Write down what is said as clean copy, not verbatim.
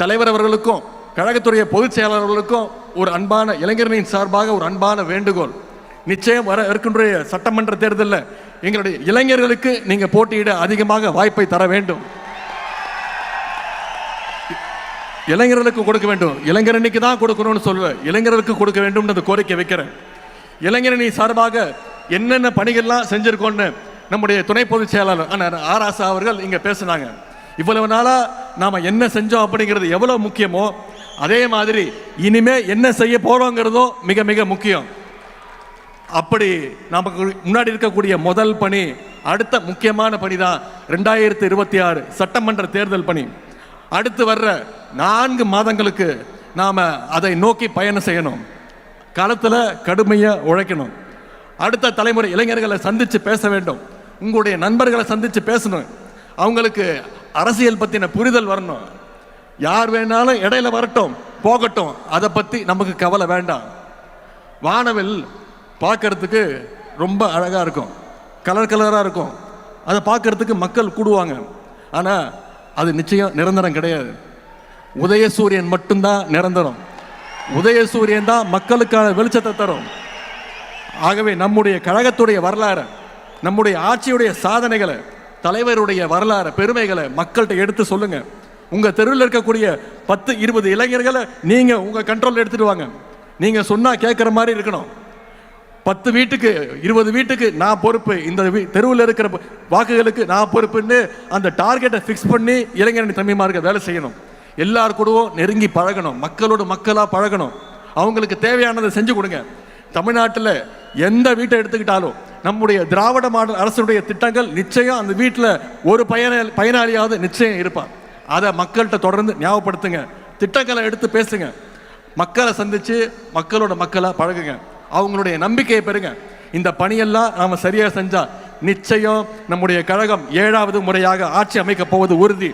தலைவர் அவர்களுக்கும் கழகத்துடைய பொதுச் செயலாளர்களுக்கும் ஒரு அன்பான இளைஞர்களின் சார்பாக ஒரு அன்பான வேண்டுகோள். நிச்சயம் வர இருக்கின்ற சட்டமன்ற தேர்தலில் எங்களுடைய இளைஞர்களுக்கு நீங்க போட்டியிட அதிகமாக வாய்ப்பை தர வேண்டும். இளைஞர்களுக்கு கொடுக்க வேண்டும். இளைஞரணிக்கு தான் கொடுக்கணும்னு சொல்லுவேன், இளைஞர்களுக்கு கொடுக்க வேண்டும் அந்த கோரிக்கை வைக்கிறேன். இளைஞரணி சார்பாக என்னென்ன பணிகள்லாம் செஞ்சிருக்கோன்னு நம்முடைய துணை பொதுச் செயலாளர் ஆர் ஆசா அவர்கள் இங்க பேசினாங்க. இவ்வளவு நாளா நாம என்ன செஞ்சோம் அப்படிங்கிறது எவ்வளவு முக்கியமோ அதே மாதிரி இனிமே என்ன செய்ய போறோங்கிறதும் மிக மிக முக்கியம். அப்படி நமக்கு முன்னாடி இருக்கக்கூடிய முதல் பணி, அடுத்த முக்கியமான பணி தான் 2026 சட்டமன்ற தேர்தல் பணி. அடுத்து வர்ற 4 மாதங்களுக்கு நாம அதை நோக்கி பயணம் செய்யணும். களத்தில் கடுமையாக உழைக்கணும். அடுத்த தலைமுறை இளைஞர்களை சந்திச்சு பேச வேண்டும். உங்களுடைய நண்பர்களை சந்திச்சு பேசணும். அவங்களுக்கு அரசியல் பற்றின புரிதல் வரணும். யார் வேணாலும் இடையில வரட்டும் போகட்டும், அதை பற்றி நமக்கு கவலை வேண்டாம். வானவில் பார்க்கறதுக்கு ரொம்ப அழகாக இருக்கும், கலர் கலராக இருக்கும். அதை பார்க்கறதுக்கு மக்கள் கூடுவாங்க. ஆனால் அது நிச்சயம் நிரந்தரம் கிடையாது. உதயசூரியன் மட்டும்தான் நிரந்தரம். உதயசூரியன் தான் மக்களுக்கான வெளிச்சத்தை தரும். ஆகவே நம்முடைய கழகத்துடைய வரலாறு, நம்முடைய ஆட்சியுடைய சாதனைகளை, தலைவருடைய வரலாறு பெருமைகளை மக்கள்கிட்ட எடுத்து சொல்லுங்க. உங்க தெருவில் இருக்கக்கூடிய 10-20 இளைஞர்களை நீங்க உங்க கண்ட்ரோல் எடுத்துட்டு வாங்க. நீங்க சொன்னா கேட்கிற மாதிரி இருக்கணும். 10 வீட்டுக்கு 20 வீட்டுக்கு நான் பொறுப்பு, இந்த தெருவில் இருக்கிற வாக்குகளுக்கு நான் பொறுப்புன்னு அந்த டார்கெட்டை ஃபிக்ஸ் பண்ணி இளைஞரணி தம்பிமார்கள் வேலை செய்யணும். எல்லார் கூடவும் நெருங்கி பழகணும், மக்களோட மக்களாக பழகணும். அவங்களுக்கு தேவையானதை செஞ்சு கொடுங்க. தமிழ்நாட்டில் எந்த வீட்டை எடுத்துக்கிட்டாலும் நம்முடைய திராவிட மாடல் அரசுடைய திட்டங்கள் நிச்சயம் அந்த வீட்டில் ஒரு பயனாளியாவது நிச்சயம் இருப்பான். அதை மக்கள்கிட்ட தொடர்ந்து ஞாபகப்படுத்துங்க. திட்டங்களை எடுத்து பேசுங்க. மக்களை சந்திச்சு மக்களோட மக்களாக பழகுங்க. அவங்களுடைய நம்பிக்கையை பெறுங்க. இந்த பணியெல்லாம் நாம் சரியாக செஞ்சா நிச்சயம் நம்முடைய கழகம் 7வது முறையாக ஆட்சி அமைக்க போவது உறுதி.